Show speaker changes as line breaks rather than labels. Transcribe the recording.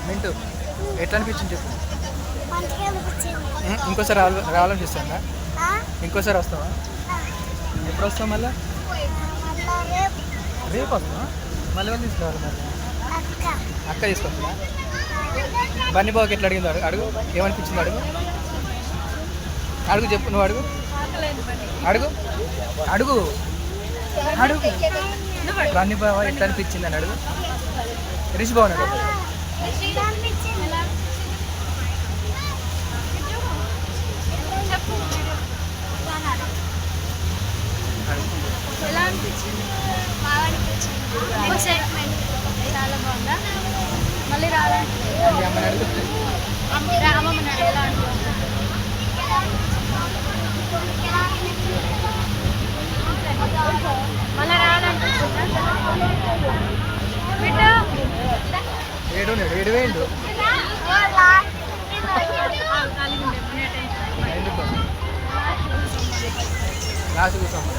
మింటూ ఎట్లా అనిపించింది చెప్పు.
మంచిగా అనిపించింది.
ఇంకోసారి రావాలనిపిస్తుందా? ఇంకోసారి వస్తావా? ఎప్పుడు వస్తావు మళ్ళీ?
మళ్ళా రేపు
రేపు వస్తావా? మళ్ళీ ఎవరు తీసుకురావాలి? మళ్ళీ
అక్క
అక్క తీసుకొస్తుందా? బన్నీ బాబుకి ఎట్లా అడిగిందో అడుగు. ఏమనిపించింది అడుగు. అడుగు చెప్పు, నువ్వు అడుగు. అడుగు అడుగు అడుగు. బన్నీ బాబా ఎట్లా అనిపించింది అని అడుగు. రిషి బాగున్నాడు.
అనిపించింది.
ఎలా అనిపించింది? బాగా అనిపించింది. ఎక్సైట్మెంట్ చాలా బాగుందా? మళ్ళీ రావాలంటే
అమ్మని అడుగు.
అమ్మమ్మని ఎలా అనిపించింది? మళ్ళీ రావాలనిపించిందా?
ఏడు వేయండు. ఎందుకు లాస్ట్ కూర్చోమ్మా.